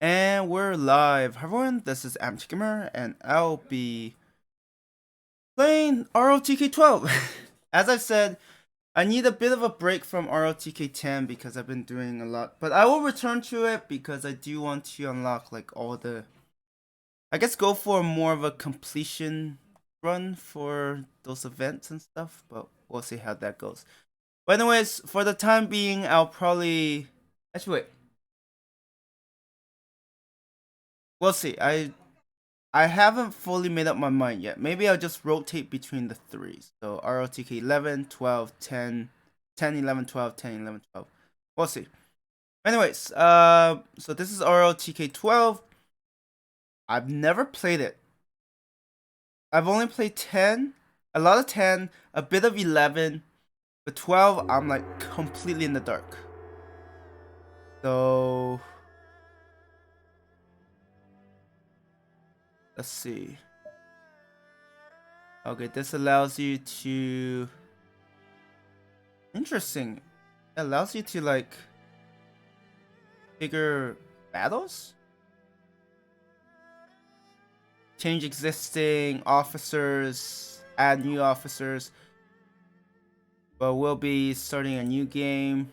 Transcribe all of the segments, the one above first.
And we're live. Hi everyone, this is Gamer, and I'll be playing ROTK 12. As I said, I need a bit of a break from ROTK 10 because I've been doing a lot. But I will return to it because I do want to unlock like all the... I guess go for more of a completion run for those events and stuff. But we'll see how that goes. But anyways, for the time being, I'll probably... Actually, wait. We'll see. I haven't fully made up my mind yet. Maybe I'll just rotate between the three. So ROTK 11, 12, 10, 10, 11, 12, 10, 11, 12. We'll see. Anyways, so this is ROTK 12. I've never played it. I've only played 10, a lot of 10, a bit of 11, but 12, I'm like completely in the dark. So, let's see. Okay, this allows you to... Interesting. It allows you to like bigger battles? Change existing officers, add new officers. But we'll be starting a new game.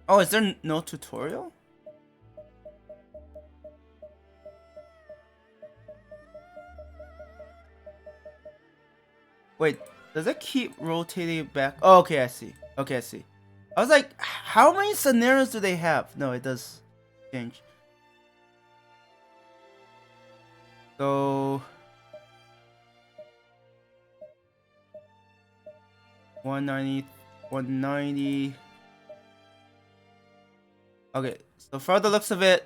Oh, is there no tutorial? Wait, does it keep rotating back? Oh, okay, I see. Okay, I see. I was like, how many scenarios do they have? No, it does change. So 190, 190. Okay, so for the looks of it,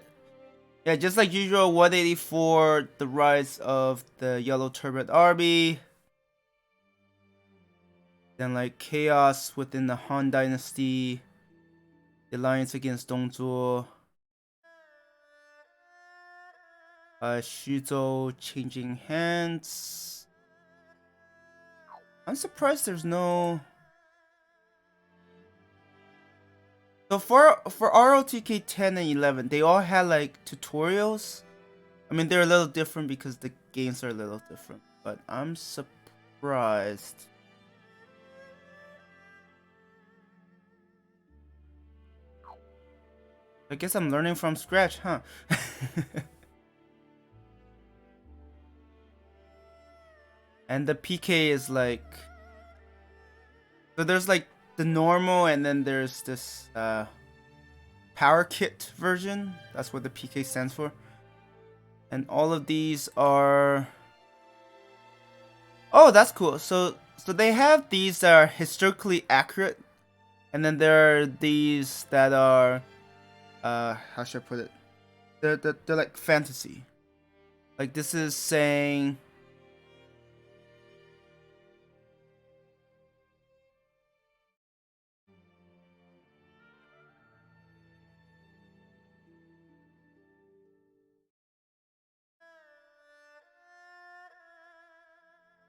yeah, just like usual, 184, the rise of the Yellow Turban Army. Then like chaos within the Han Dynasty, the alliance against Dongzhuo, Shuzhou changing hands. I'm surprised there's no... So for ROTK 10 and 11, they all had like tutorials. I mean, they're a little different because the games are a little different, but I'm surprised. I guess I'm learning from scratch, huh? And the PK is like... So there's like the normal, and then there's this power kit version. That's what the PK stands for. And all of these are... Oh, that's cool. So they have these that are historically accurate, and then there are these that are how should I put it? They're like fantasy. Like this is saying...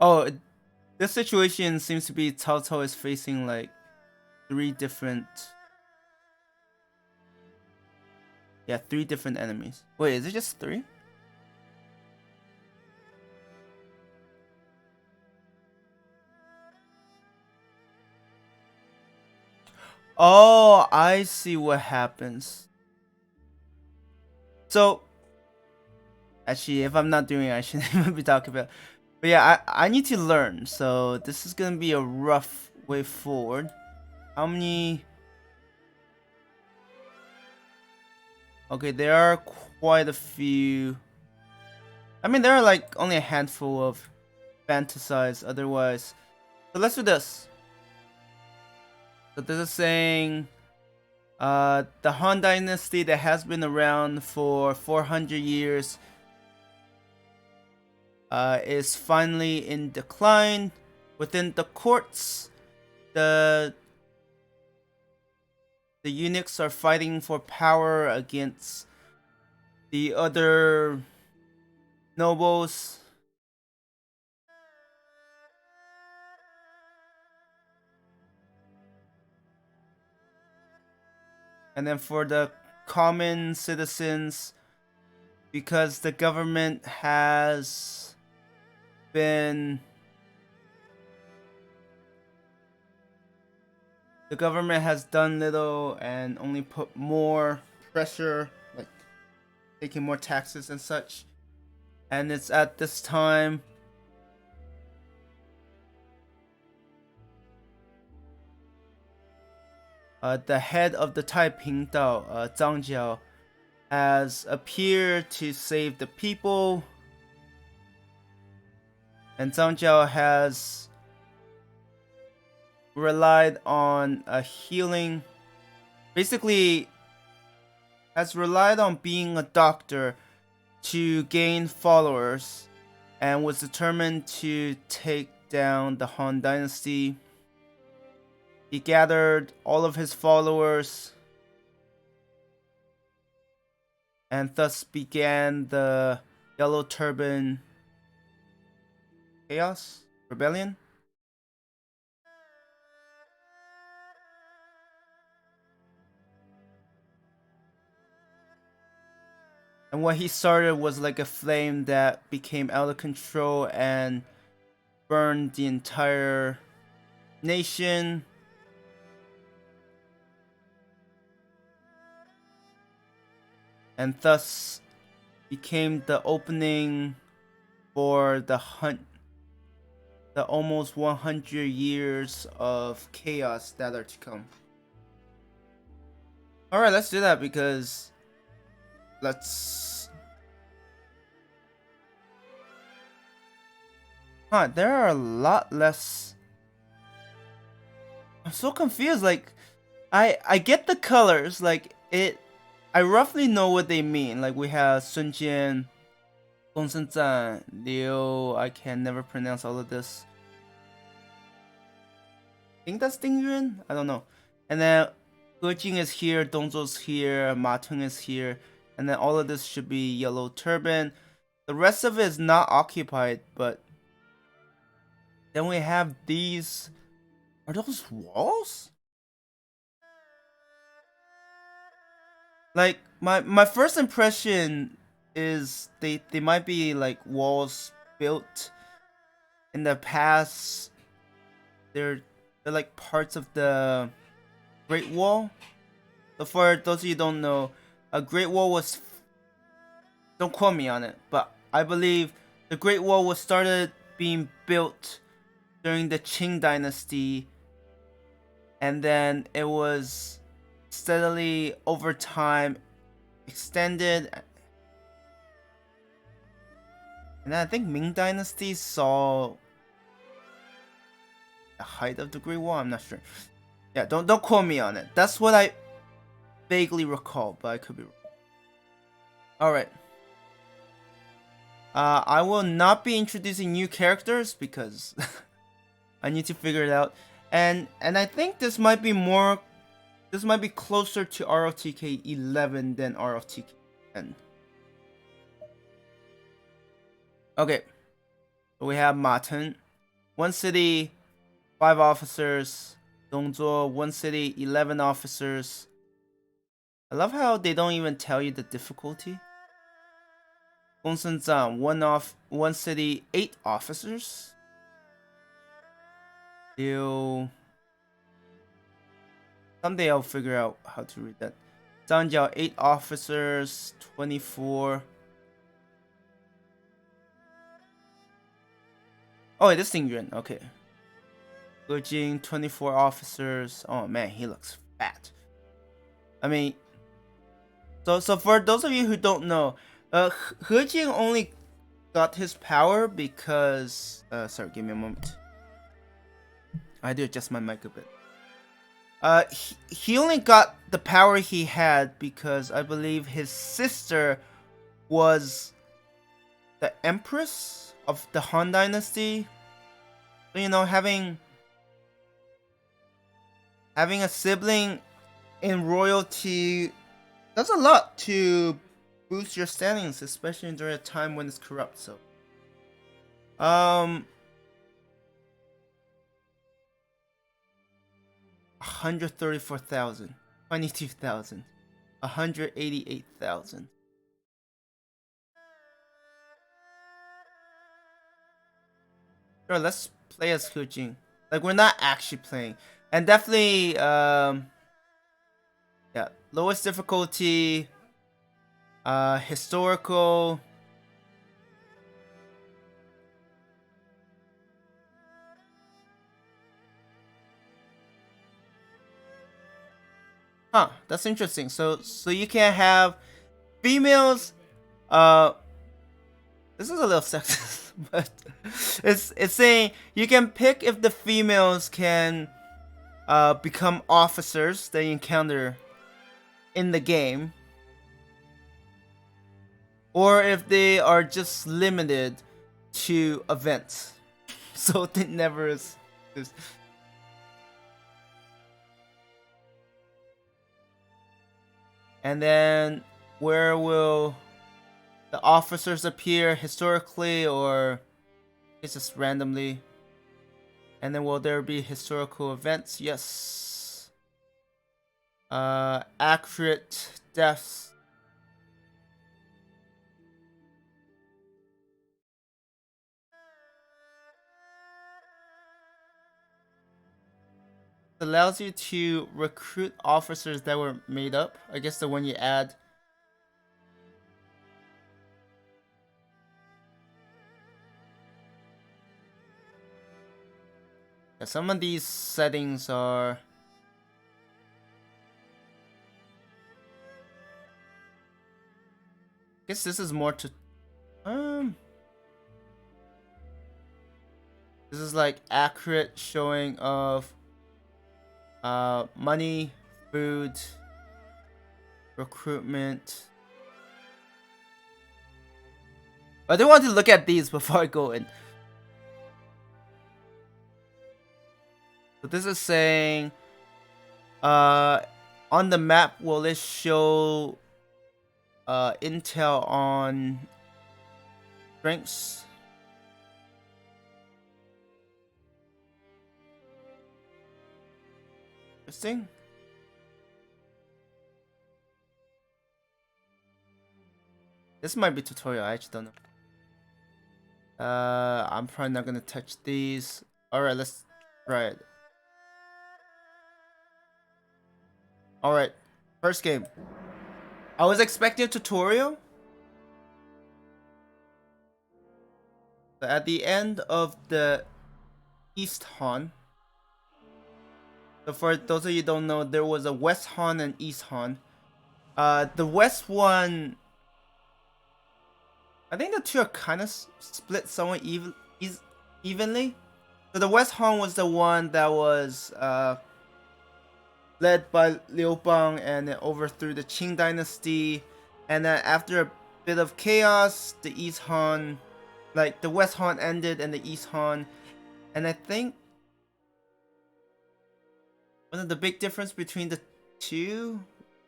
Oh, this situation seems to be Cao Cao is facing like 3 different... Yeah, 3 different enemies. Wait, is it just 3? Oh, I see what happens. So, actually, if I'm not doing it, I shouldn't even be talking about. But yeah, I need to learn. So this is gonna be a rough way forward. How many? Okay, there are quite a few. I mean, there are like only a handful of fantasize otherwise. So let's do this. So this is saying the Han Dynasty that has been around for 400 years is finally in decline. Within the courts, the eunuchs are fighting for power against the other nobles. And then for the common citizens because the government has been done little and only put more pressure, like taking more taxes and such. And it's at this time the head of the Taiping Dao, Zhang Jiao, has appeared to save the people, and Zhang Jiao has relied on a healing, basically has relied on being a doctor to gain followers, and was determined to take down the Han Dynasty. He gathered all of his followers and thus began the Yellow Turban Chaos Rebellion. And what he started was like a flame that became out of control and burned the entire nation. And thus became the opening for the almost 100 years of chaos that are to come. Alright, let's do that because there are a lot less. I'm so confused. Like, I get the colors. Like, I roughly know what they mean. Like, we have Sun Jian, Gong Shen Zan, Liu. I can never pronounce all of this. I think that's Ding Yuan. I don't know. And then He Jing is here, Dongzhou's here, Ma Teng is here, and then all of this should be Yellow Turban. The rest of it is not occupied, but then we have these. Are those walls? Like, my first impression is they might be like walls built in the past. They're like parts of the Great Wall. So for those of you who don't know, a Great Wall was, don't quote me on it, but I believe the Great Wall was started being built during the Qing Dynasty, and then it was steadily over time extended. And then I think Ming Dynasty saw the height of the Great Wall. I'm not sure. Yeah, don't quote me on it. That's what I vaguely recall, but I could be wrong. Alright. I will not be introducing new characters because I need to figure it out. And I think this might be closer to ROTK 11 than ROTK 10. Okay. So we have Ma Teng, 1 city, 5 officers. Dongzhou, 1 city, 11 officers. I love how they don't even tell you the difficulty. Gongsun Zhang, 1 city, 8 officers. Liu. Someday I'll figure out how to read that. Zhang Jiao, 8 officers, 24. Oh, wait, this Ding Yuan. Okay. He Jing, 24 officers. Oh man, he looks fat. I mean, so for those of you who don't know, He Jing only got his power because sorry, give me a moment. I had to adjust my mic a bit. He only got the power he had because I believe his sister was the empress of the Han Dynasty. So, you know, having a sibling in royalty does a lot to boost your standings, especially during a time when it's corrupt. So, 134,000, 22,000. 188,000. Sure, let's play as Hujing. Like, we're not actually playing. And definitely, yeah, lowest difficulty, historical. Huh, that's interesting. So you can have females. This is a little sexist, but it's saying you can pick if the females can become officers that you encounter in the game, or if they are just limited to events. So it never is. And then where will the officers appear historically, or it's just randomly? And then will there be historical events? Yes. Accurate deaths. It allows you to recruit officers that were made up. I guess the one you add. Yeah, some of these settings are. I guess this is more to this is like accurate showing of money, food, recruitment. I do want to look at these before I go in. So this is saying on the map will it show intel on strengths? Interesting. This might be tutorial, I actually don't know. I'm probably not gonna touch these. Alright, let's try it. Alright, first game. I was expecting a tutorial. But at the end of the East Han. So for those of you who don't know, there was a West Han and East Han. The West one, I think the two are kind of split somewhat evenly. So the West Han was the one that was led by Liu Bang, and it overthrew the Qing dynasty. And then after a bit of chaos, the East Han, like the West Han ended and the East Han. And I think one of the big difference between the two,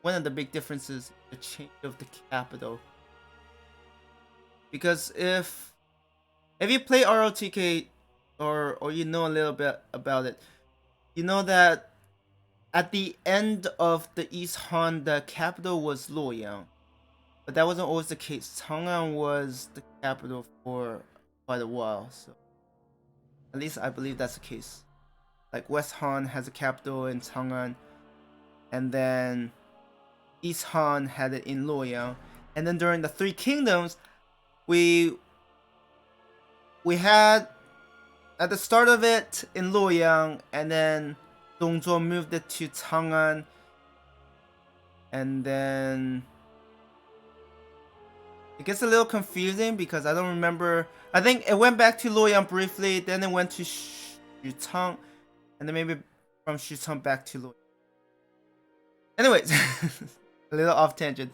one of the big differences, the change of the capital. Because if you play ROTK or you know a little bit about it, you know that at the end of the East Han, the capital was Luoyang. But that wasn't always the case. Chang'an was the capital for quite a while, so at least I believe that's the case. Like West Han has a capital in Chang'an, and then East Han had it in Luoyang. And then during the Three Kingdoms, we had at the start of it in Luoyang, and then Dongzhuo moved it to Chang'an, and then it gets a little confusing because I don't remember. I think it went back to Luoyang briefly, then it went to Xuchang, and then maybe from Xuchang back to Luoyang. Anyways, a little off tangent.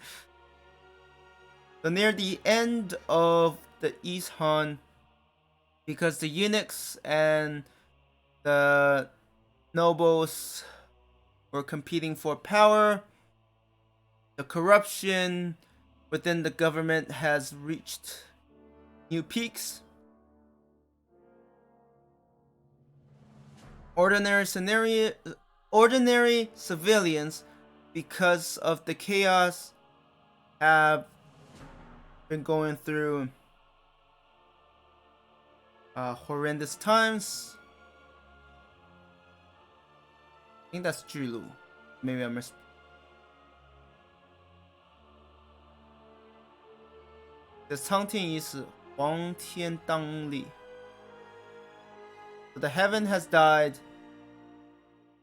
So near the end of the East Han, because the eunuchs and the nobles were competing for power, the corruption within the government has reached new peaks. Ordinary civilians because of the chaos, have been going through horrendous times. I think that's Julu. Maybe I missed. The 苍天已死，黄天当立。The heaven has died.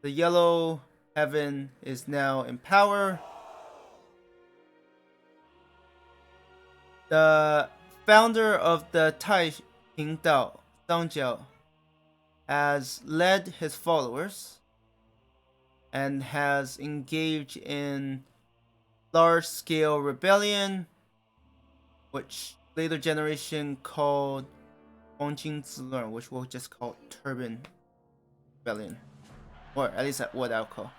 The yellow heaven is now in power. The founder of the Taiping Dao, Zhang Jiao, has led his followers and has engaged in large-scale rebellion, which later generation called Hongjing Ziluan, which we'll just call Turban Rebellion, or at least what I'll call.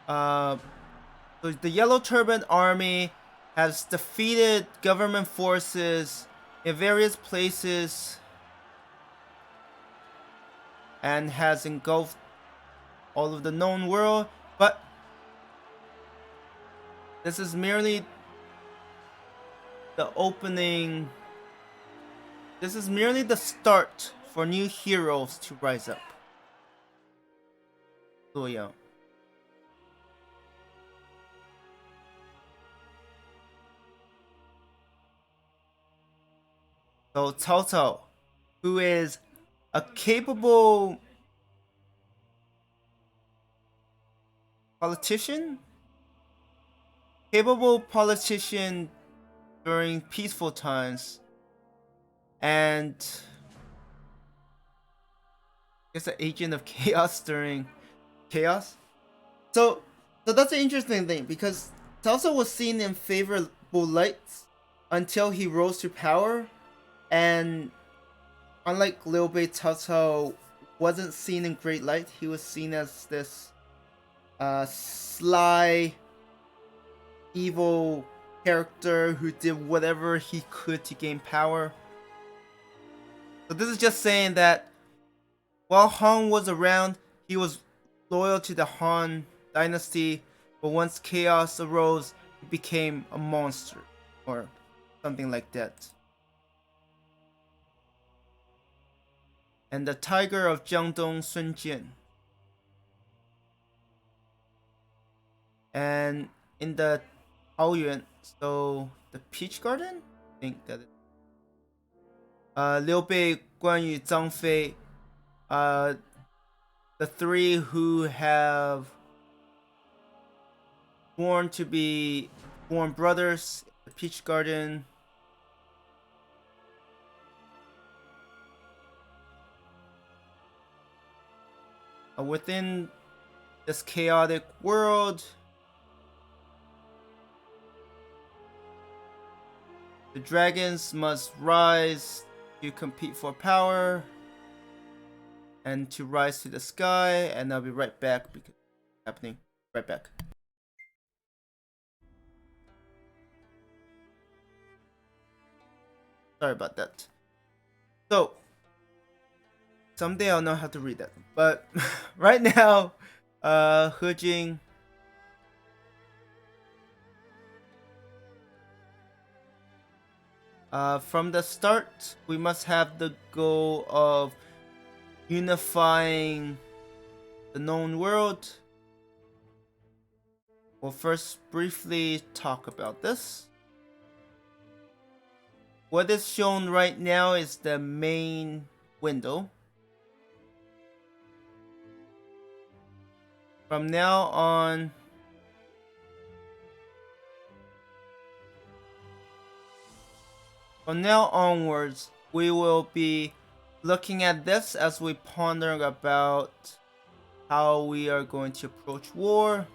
So the Yellow Turban Army has defeated government forces in various places and has engulfed all of the known world, but this is merely the opening. This is merely the start for new heroes to rise up. 洛阳. So Cao Cao, who is a capable politician during peaceful times, and I guess an agent of chaos during chaos. So that's an interesting thing, because Cao Cao was seen in favorable lights until he rose to power, and unlike Liu Bei, Cao Cao wasn't seen in great light. He was seen as this sly, evil character who did whatever he could to gain power. So this is just saying that while Han was around, he was loyal to the Han dynasty, but once chaos arose, he became a monster, or something like that. And the tiger of Jiangdong, Sun Jian. And in the Taoyuan, so the Peach Garden, I think that is. Liu Bei, Guan Yu, Zhang Fei, the three who have sworn to be born brothers, the Peach Garden. Within this chaotic world, the dragons must rise to compete for power and to rise to the sky, and I'll be right back because it's happening. Right back. Sorry about that. So someday I'll know how to read that, but right now, He Jing from the start, we must have the goal of unifying the known world. We'll first briefly talk about this. What is shown right now is the main window. From now onwards, we will be looking at this as we ponder about how we are going to approach war.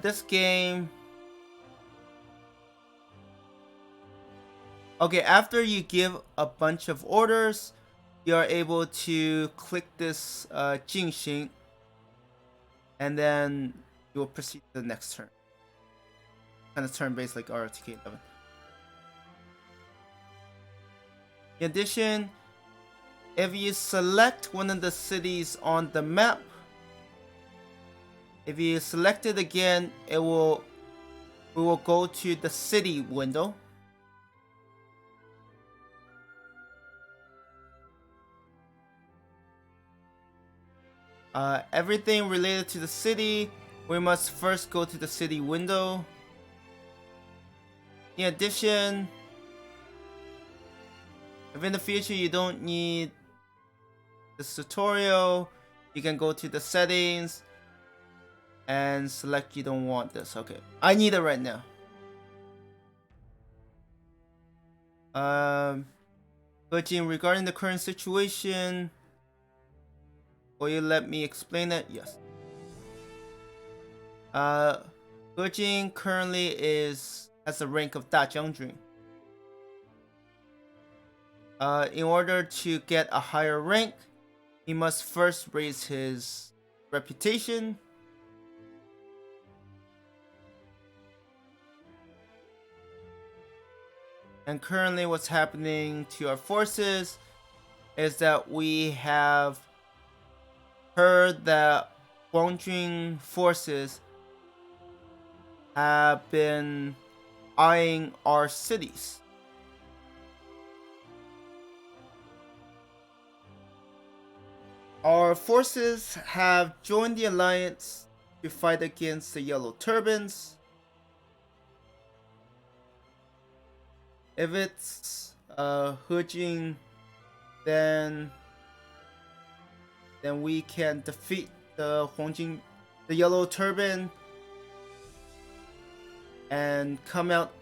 This game... Okay, after you give a bunch of orders, you are able to click this Jingxing, and then you will proceed to the next turn. Kind of turn-based like ROTK XI. In addition, if you select one of the cities on the map, if you select it again, we will go to the city window. Everything related to the city, we must first go to the city window. In addition, if in the future you don't need this tutorial, you can go to the settings and select you don't want this. Okay, I need it right now. Gojin, regarding the current situation, will you let me explain it? Yes. Gojin currently has the rank of Dajiangjun. In order to get a higher rank, he must first raise his reputation. And currently what's happening to our forces is that we have heard that Guangjun forces have been eyeing our cities. Our forces have joined the alliance to fight against the Yellow Turbans. If it's Hujing, then we can defeat the Hongjing, the Yellow Turban, and come out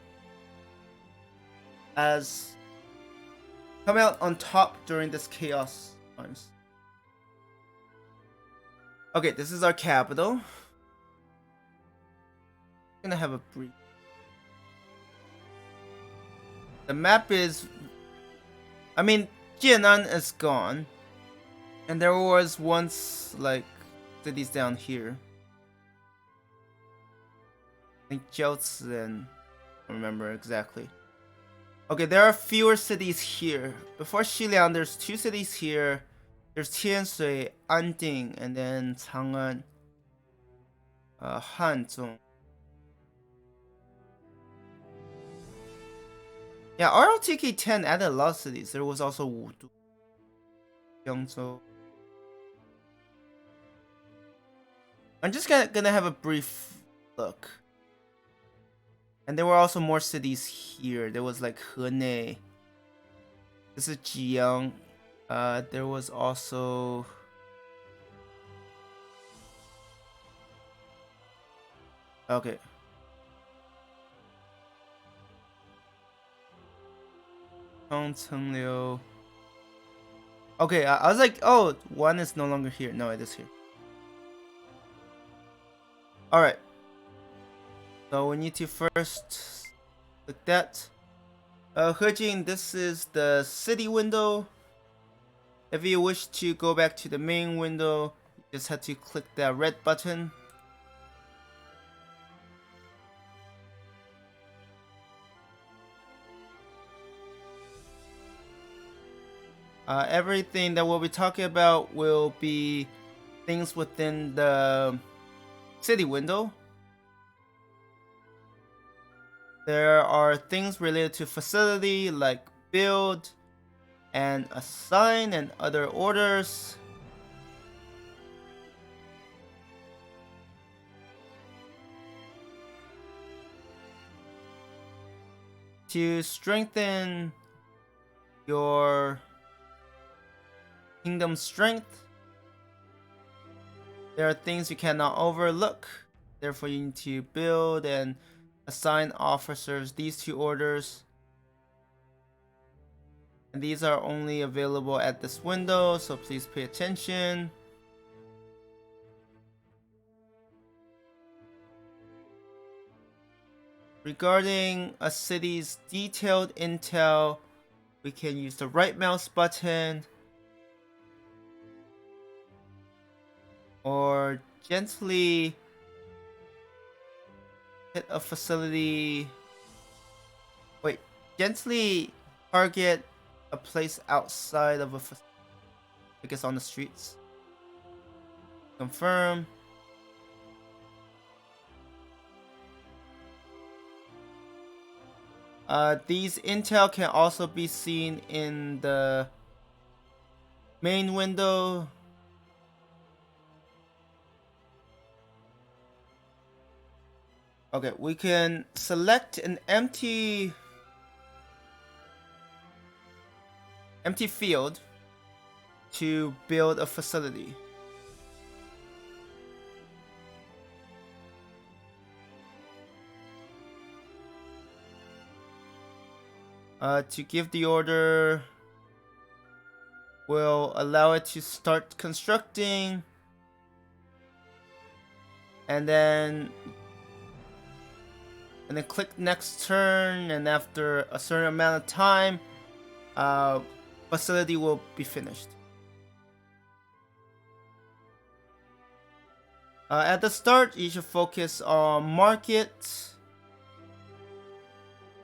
on top during this chaos times. Okay, this is our capital. I'm gonna have a brief. The map is, I mean, Jianan is gone, and there was once like cities down here. I think Jiaozi, and I don't remember exactly. Okay, there are fewer cities here. Before Xiliang, there's 2 cities here. There's Tianshui, Anding, and then Chang'an, Hanzhong. Yeah, ROTK X added a lot of cities. There was also Wudu, Jiangzhou. I'm just gonna have a brief look. And there were also more cities here. There was like Henei. This is Jiyang. There was also okay. Chengliu. Okay, I was like, oh, one is no longer here. No, it is here. Alright. So we need to first click that. Hejing, this is the city window. If you wish to go back to the main window, you just have to click that red button. Everything that we'll be talking about will be things within the city window. There are things related to facility like build and assign and other orders. To strengthen your kingdom strength, there are things you cannot overlook. Therefore, you need to build and assign officers these 2 orders. And these are only available at this window, so please pay attention. Regarding a city's detailed intel, we can use the right mouse button or gently hit a facility. Wait, gently target a place outside of I guess on the streets. Confirm. These intel can also be seen in the main window. Okay, we can select an empty field to build a facility. To give the order will allow it to start constructing, and then click next turn, and after a certain amount of time, facility will be finished. At the start, you should focus on market,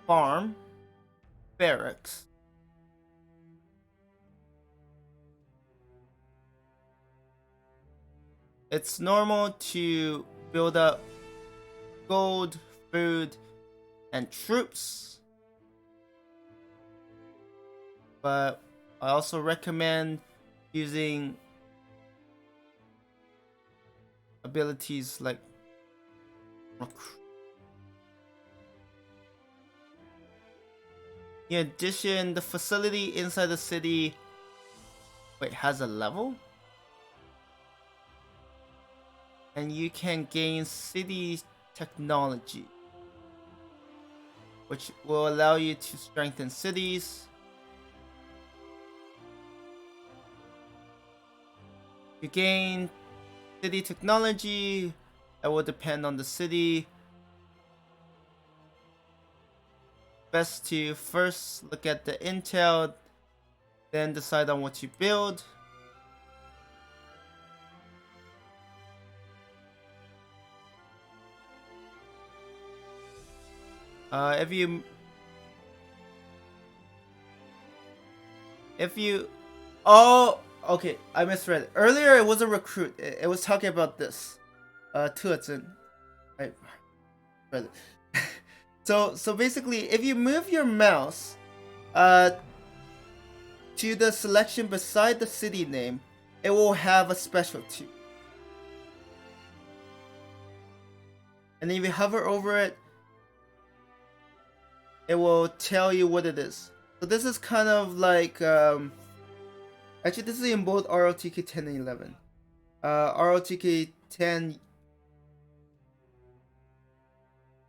farm, barracks. It's normal to build up gold, food, and troops, but I also recommend using abilities like in addition, the facility inside the city has a level, and you can gain city technology, which will allow you to strengthen cities. You gain city technology. That will depend on the city. Best to first look at the intel, then decide on what you build. If you oh, okay, I misread it. Earlier it was a recruit. It was talking about this. 特征. I read it. So basically, if you move your mouse to the selection beside the city name, it will have a specialty. And if you hover over it, it will tell you what it is. So this is kind of like actually this is in both ROTK X and 11. ROTK X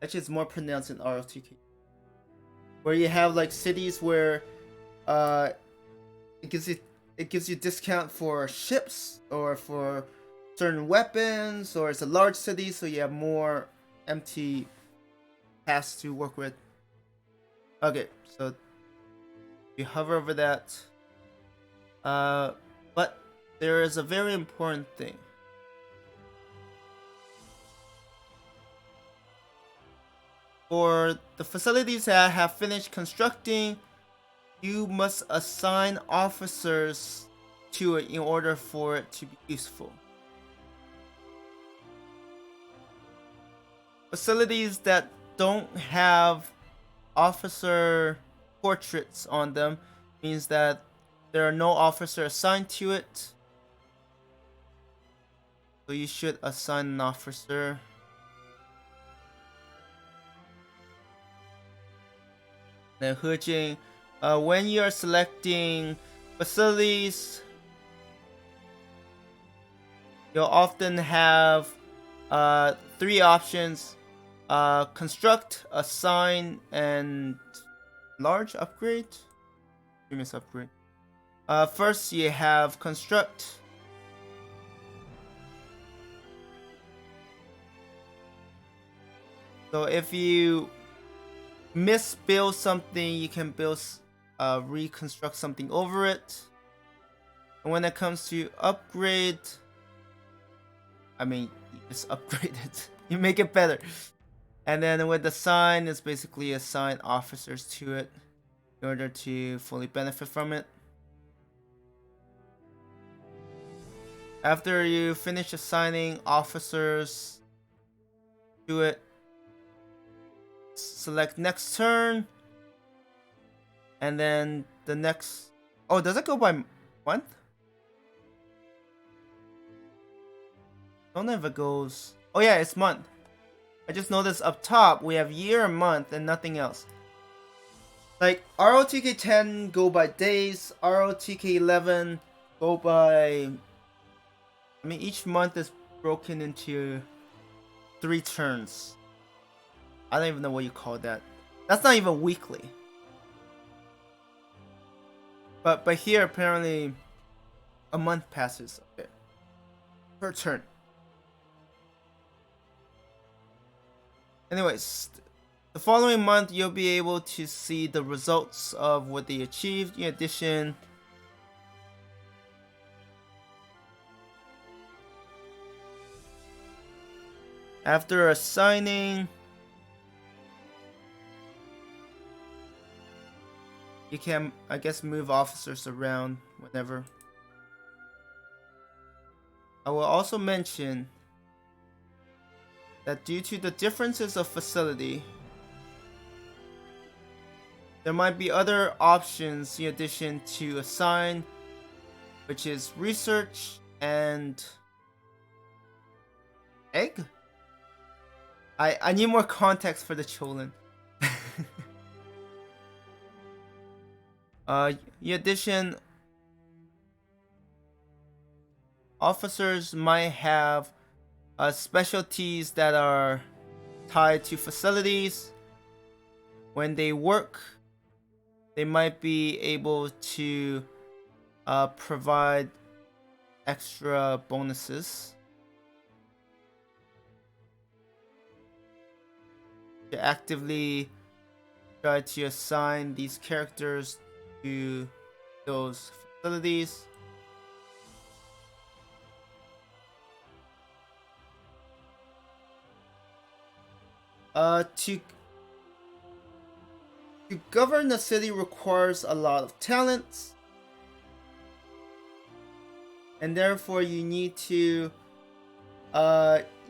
actually it's more pronounced in ROTK, where you have like cities where it gives you discount for ships or for certain weapons, or it's a large city so you have more empty paths to work with. Okay, so you hover over that. But there is a very important thing. For the facilities that have finished constructing, you must assign officers to it in order for it to be useful. Facilities that don't have officer portraits on them means that there are no officer assigned to it. So you should assign an officer. Then Hujing, when you are selecting facilities, you'll often have 3 options: construct, assign, and large upgrade. Previous upgrade. First, you have construct. So if you misbuild something, you can reconstruct something over it. And when it comes to upgrade, I mean, you just upgrade it. You make it better. And then with the sign, it's basically assign officers to it. in order to fully benefit from it. After you finish assigning officers to it, select next turn, and then the next... Oh, does it go by month? I don't know if it goes... Oh yeah, it's month. I just noticed up top we have year and month and nothing else. Like ROTK X go by days, ROTK XI go by... I mean, each month is broken into 3 turns. I don't even know what you call that. That's not even weekly. But here apparently a month passes per turn. Anyways, the following month you'll be able to see the results of what they achieved. In addition, after assigning, you can, I guess, move officers around whenever. I will also mention that due to the differences of facility, there might be other options in addition to assign, which is research and egg? I need more context for the Cholin. In addition, officers might have specialties that are tied to facilities. When they work, they might be able to provide extra bonuses to actively try to assign these characters to those facilities. To govern the city requires a lot of talents, and therefore you need to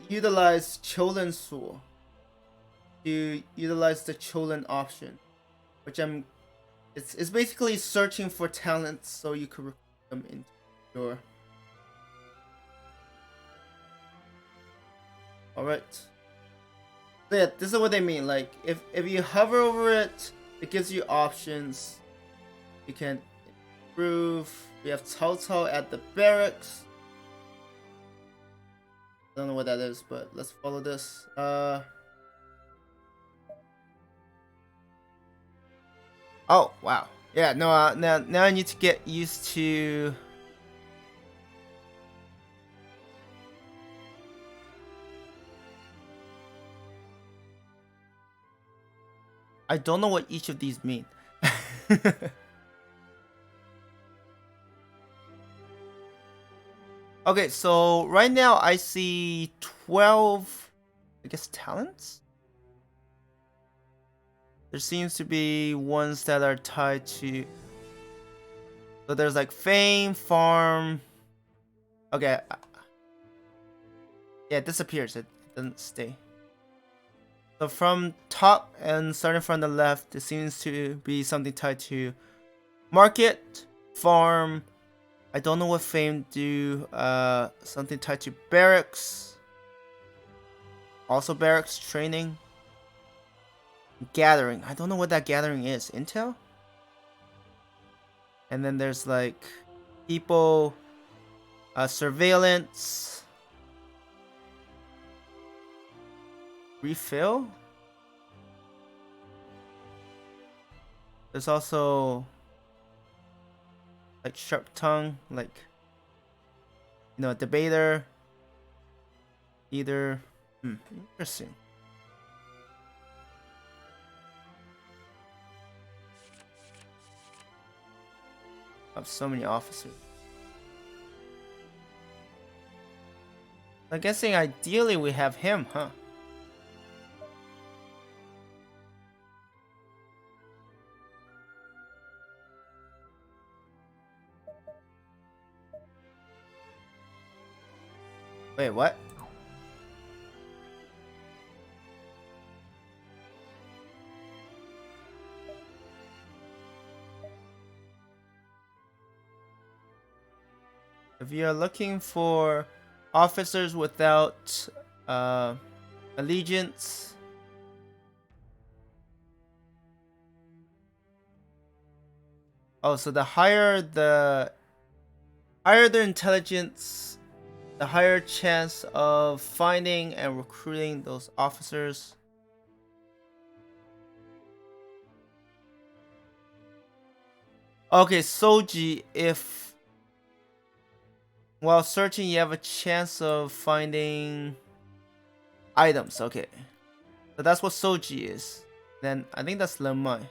utilize Cholin Soul to utilize the Cholin option, which it's basically searching for talents so you can recruit them into your... Alright. So yeah, this is what they mean. Like, if you hover over it, it gives you options. You can improve. We have Cao Cao at the barracks. I don't know what that is, but let's follow this. Oh wow, yeah. No, now I need to get used to. I don't know what each of these mean. Okay, so right now I see 12, I guess, talents? There seems to be ones that are tied to... So there's like fame, farm... Okay. Yeah, it disappears. It doesn't stay. So from top and starting from the left, it seems to be something tied to market, farm. I don't know what fame do. Something tied to barracks. Also barracks training. Gathering. I don't know what that gathering is. Intel? And then there's like people, surveillance, refill. There's also like sharp tongue, like, you know, a debater. Either. Interesting. I have so many officers. I'm guessing ideally we have him, huh? Wait, what? If you're looking for officers without allegiance, oh, so the higher their intelligence, the higher chance of finding and recruiting those officers. Okay, Soji, if while searching you have a chance of finding items, okay. So that's what Soji is. Then I think that's Lemai.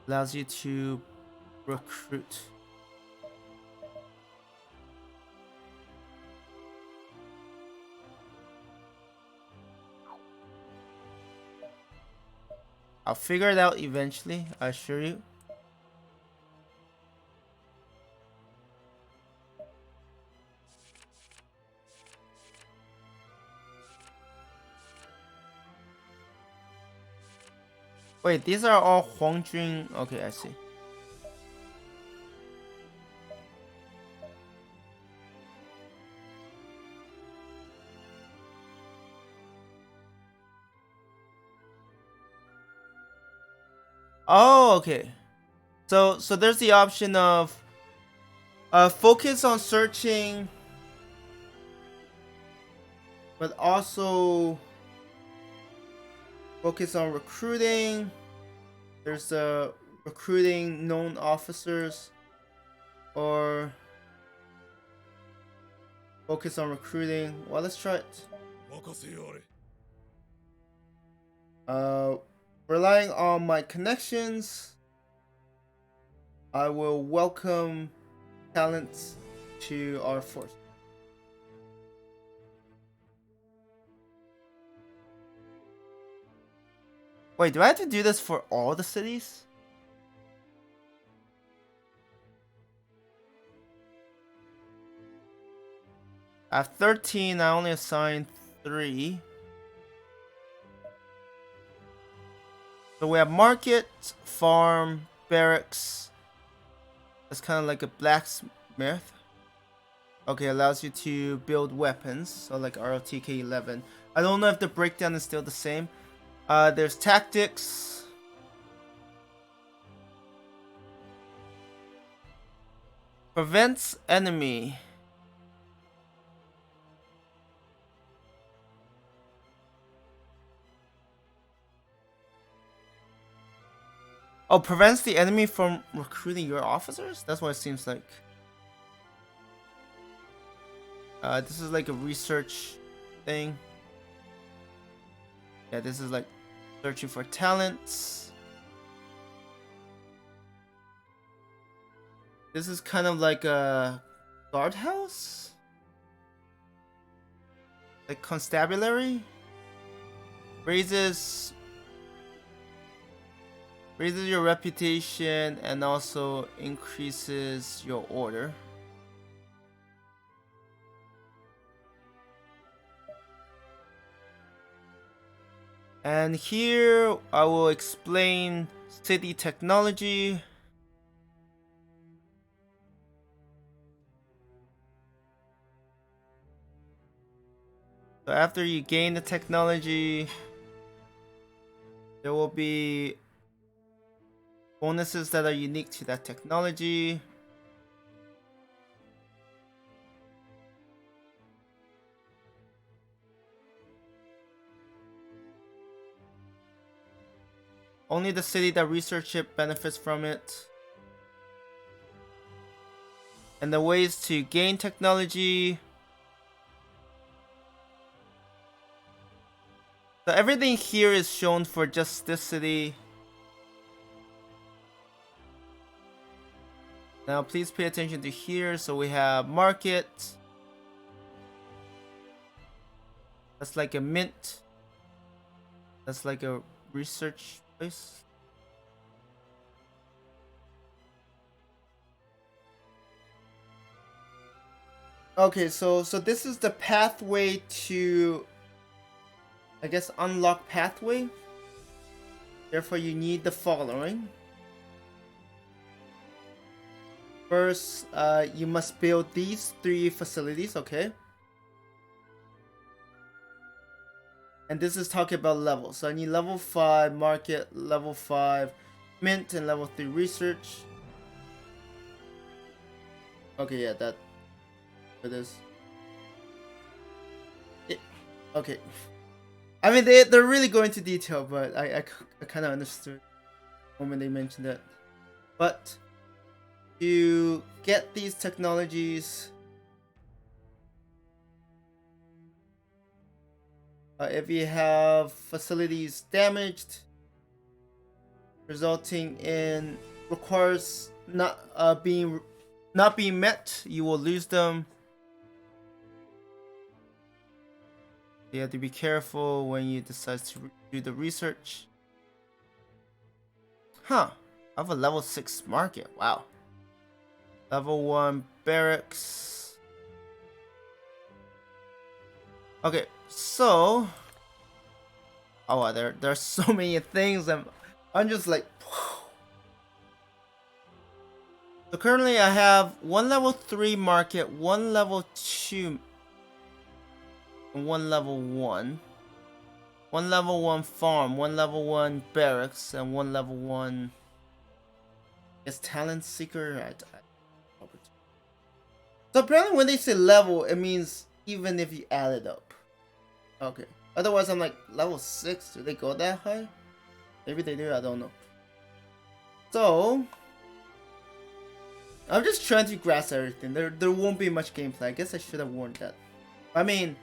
Allows you to recruit. I'll figure it out eventually, I assure you. Wait, these are all Huangjun. Okay, I see. Oh, okay. So there's the option of focus on searching, but also focus on recruiting. There's recruiting known officers, or focus on recruiting. Well, let's try it. Relying on my connections, I will welcome talents to our force. Wait, do I have to do this for all the cities? I have 13, I only assigned 3. So we have market, farm, barracks. It's kind of like a blacksmith. Okay, allows you to build weapons, so like ROTK XI. I don't know if the breakdown is still the same. There's tactics. Prevents enemy. Oh, prevents the enemy from recruiting your officers? That's what it seems like. This is like a research thing. Yeah, this is like searching for talents. This is kind of like a guardhouse? Like constabulary? Raises your reputation and also increases your order. And here I will explain city technology. So after you gain the technology, there will be bonuses that are unique to that technology. Only the city that research it benefits from it. And the ways to gain technology. So everything here is shown for just this city. Now please pay attention to here. So we have market. That's like a mint. That's like a research place. Okay, so this is the pathway to, I guess, unlock pathway. Therefore, you need the following. First, you must build these 3 facilities, okay? And this is talking about levels. So I need level 5 market, level 5 mint, and level 3 research. Okay, yeah, that it is. Okay. I mean, they're really going into detail, but I kind of understood the moment they mentioned that. But to get these technologies, if you have facilities damaged, resulting in requires not being met, you will lose them. You have to be careful when you decide to do the research. Huh. I have a level 6 market. Wow. Level 1 barracks. Okay, so oh wow, there's so many things. I'm just like so currently I have 1 level 3 market, 1 level 2 and 1 level 1. 1 level 1 farm, 1 level 1 barracks, and 1 level 1 is talent seeker. So apparently when they say level, it means even if you add it up. Okay. Otherwise I'm like, level 6, do they go that high? Maybe they do, I don't know. So I'm just trying to grasp everything. There won't be much gameplay. I guess I should have warned that. I mean,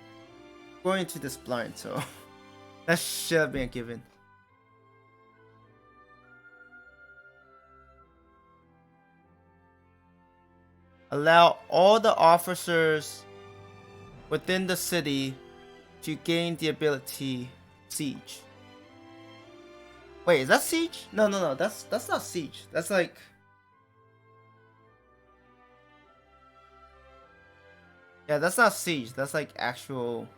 going into this blind, so that should have been a given. Allow all the officers within the city to gain the ability Siege. Wait, is that Siege? No, that's not Siege. That's like yeah, that's not Siege. That's like actual.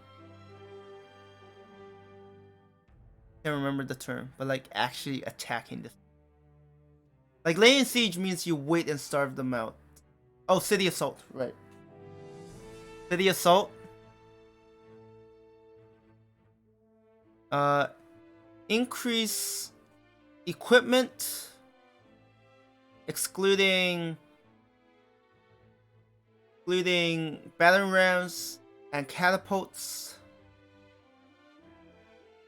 Can't remember the term, but like actually attacking this. Like laying siege means you wait and starve them out. Oh, city assault, right? City assault. Increase equipment, excluding battering rams and catapults.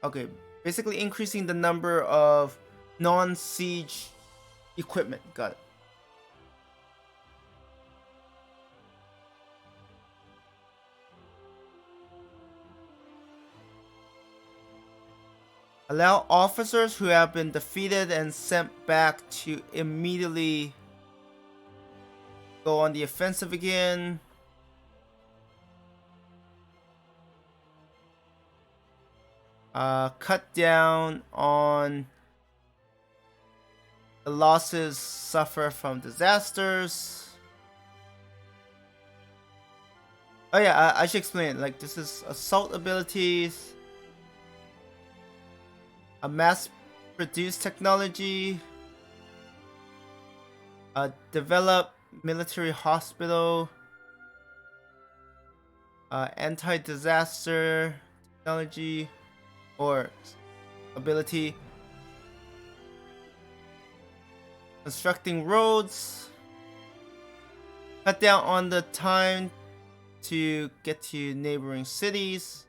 Okay, basically increasing the number of non-siege equipment. Got it. Allow officers who have been defeated and sent back to immediately go on the offensive again. Cut down on the losses suffered from disasters. Oh yeah, I should explain it. Like this is assault abilities, a mass-produced technology, develop military hospital, anti-disaster technology or ability, constructing roads, cut down on the time to get to neighboring cities.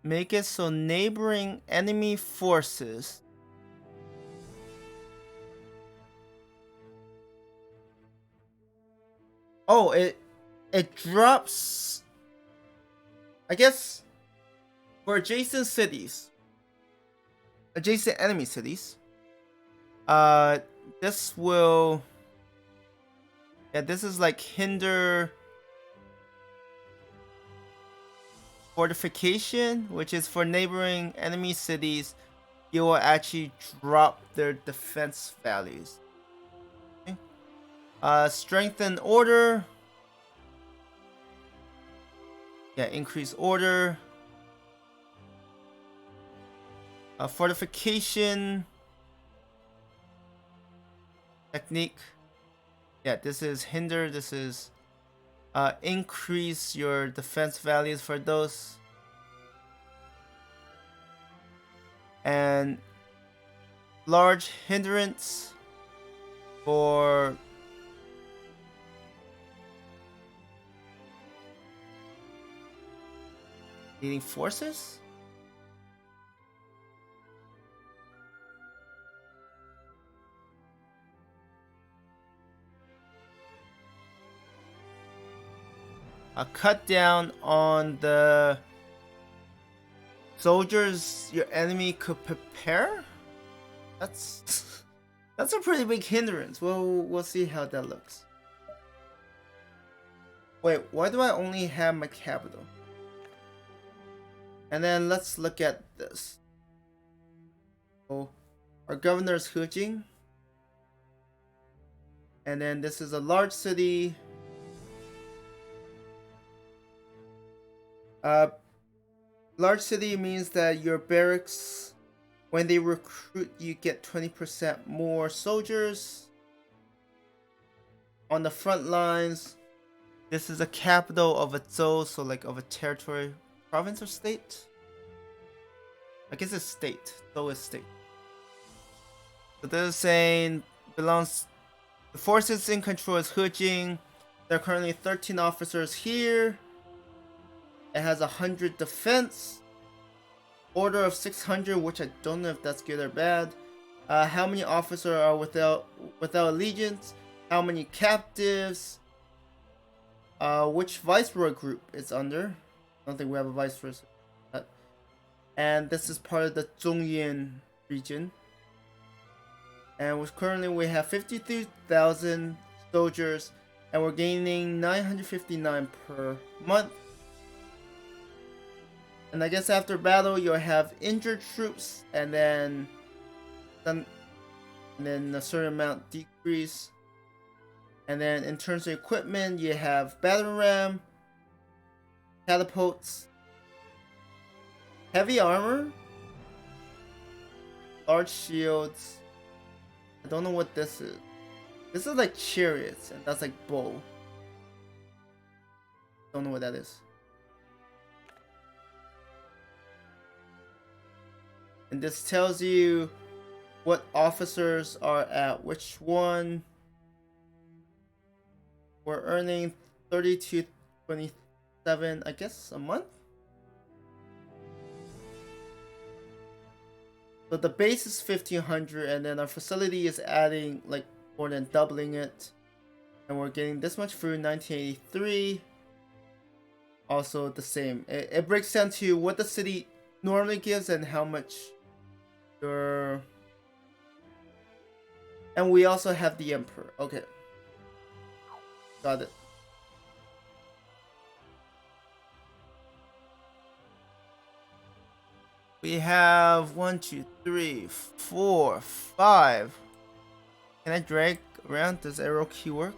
Make it so neighboring enemy forces it drops, I guess, for adjacent cities, adjacent enemy cities. This will, yeah, this is like hinder fortification, which is for neighboring enemy cities. You will actually drop their defense values. Okay. Strengthen order. Yeah, increase order. Fortification technique. Yeah, this is hinder. This is increase your defense values for those. And large hindrance for leading forces. A cut down on the soldiers your enemy could prepare. That's that's a pretty big hindrance. We'll see how that looks. Wait, why do I only have my capital? And then let's look at this. Oh, our governor is Hu Jing. And then this is a large city. Large city means that your barracks, when they recruit, you get 20% more soldiers. On the front lines, this is a capital of a zone, so like of a territory, province or state? I guess it's state. Zone is state. So this is saying belongs. The forces in control is Hu Jing. There are currently 13 officers here. It has 100 defense. Order of 600, which I don't know if that's good or bad. How many officers are without allegiance? How many captives? Which viceroy group it's under? I don't think we have a viceroy. And this is part of the Zhongyan region. And currently we have 53,000 soldiers, and we're gaining 959 per month. And I guess after battle you'll have injured troops, and then a certain amount decrease. And then in terms of equipment, you have battering ram, catapults, heavy armor, large shields. I don't know what this is. This is like chariots, and that's like bow. Don't know what that is. And this tells you what officers are at which one. We're earning 32.27, I guess, a month. So the base is 1500, and then our facility is adding like more than doubling it. And we're getting this much through 1983. Also the same. It breaks down to what the city normally gives and how much your. And we also have the emperor. Okay. Got it. We have 1, 2, 3, 4, 5. Can I drag around? Does arrow key work?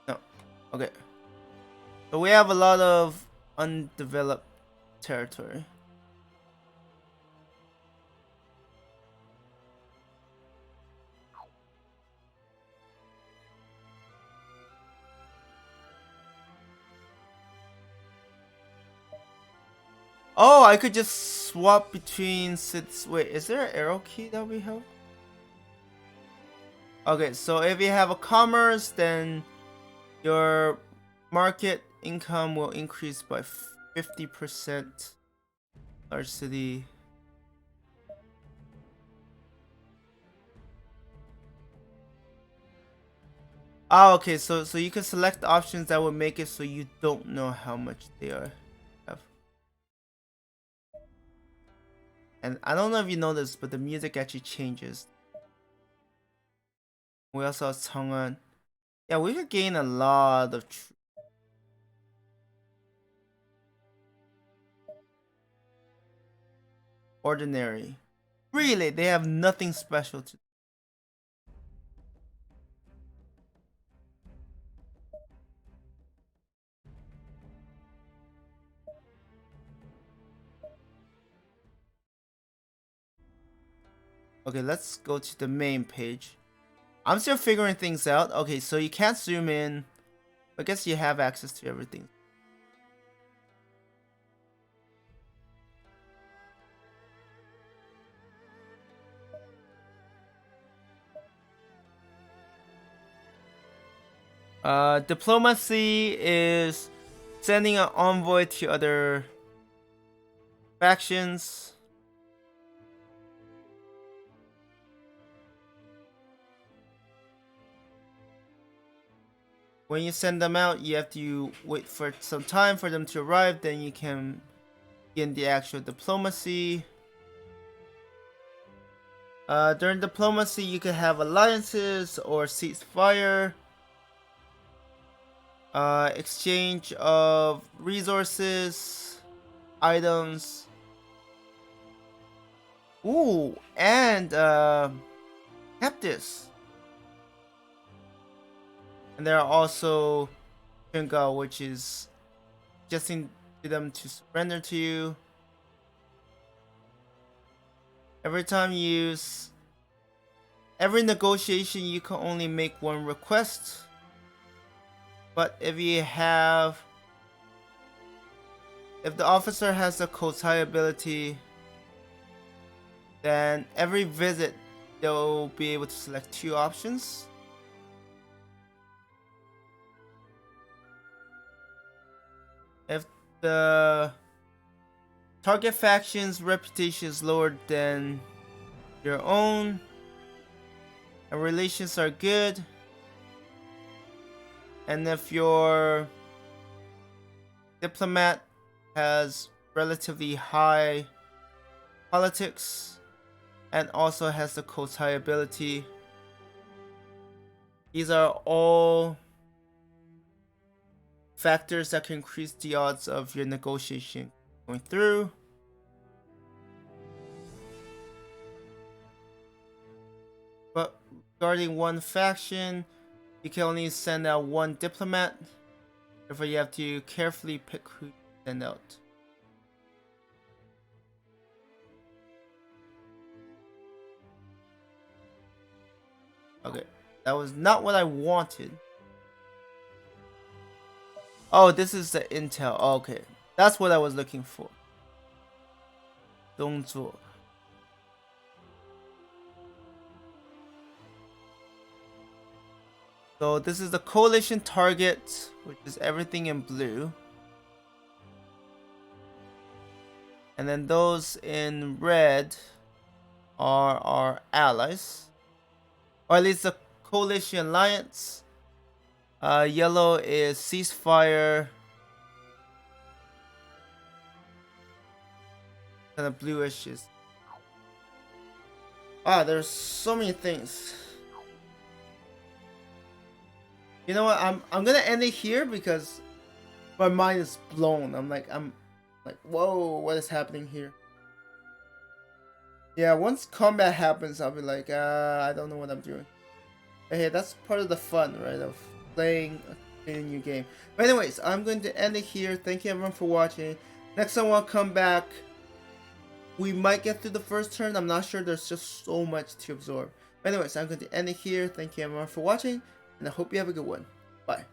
No. Okay. So we have a lot of undeveloped territory. Oh, I could just swap between sits. Wait, is there an arrow key that we have? Okay, so if you have a commerce, then your market income will increase by 50%. Large city. Ah, okay, so you can select options that will make it so you don't know how much they are. And I don't know if you know this, but the music actually changes. We also have Chang'an. 'An. Yeah, we could gain a lot of ordinary. Really, they have nothing special to. Okay, let's go to the main page. I'm still figuring things out. Okay, so you can't zoom in. I guess you have access to everything. Diplomacy is sending an envoy to other factions. When you send them out, you have to wait for some time for them to arrive, then you can begin the actual diplomacy. During diplomacy, you can have alliances or ceasefire. Exchange of resources, items. Ooh, and captives. And there are also Chunga, which is suggesting to them to surrender to you. Every time you use every negotiation, you can only make one request. But if the officer has the Kotai ability, then every visit they'll be able to select 2 options. If the target faction's reputation is lower than your own and relations are good, and if your diplomat has relatively high politics and also has the Kotai ability, these are all factors that can increase the odds of your negotiation going through. But regarding one faction, you can only send out 1 diplomat. Therefore, you have to carefully pick who to send out. Okay, that was not what I wanted. Oh, this is the intel. Oh, okay, that's what I was looking for. 动作. So this is the coalition target, which is everything in blue. And then those in red are our allies. Or at least the coalition alliance. Yellow is ceasefire. And the bluish is... there's so many things. You know what? I'm gonna end it here because my mind is blown. I'm like, whoa, what is happening here? Yeah, once combat happens, I'll be like, I don't know what I'm doing. But hey, that's part of the fun, right? Of playing a new game. But anyways, I'm going to end it here. Thank you everyone for watching. Next time I'll come back. We might get through the first turn. I'm not sure. There's just so much to absorb. But anyways, I'm going to end it here. Thank you everyone for watching. And I hope you have a good one. Bye.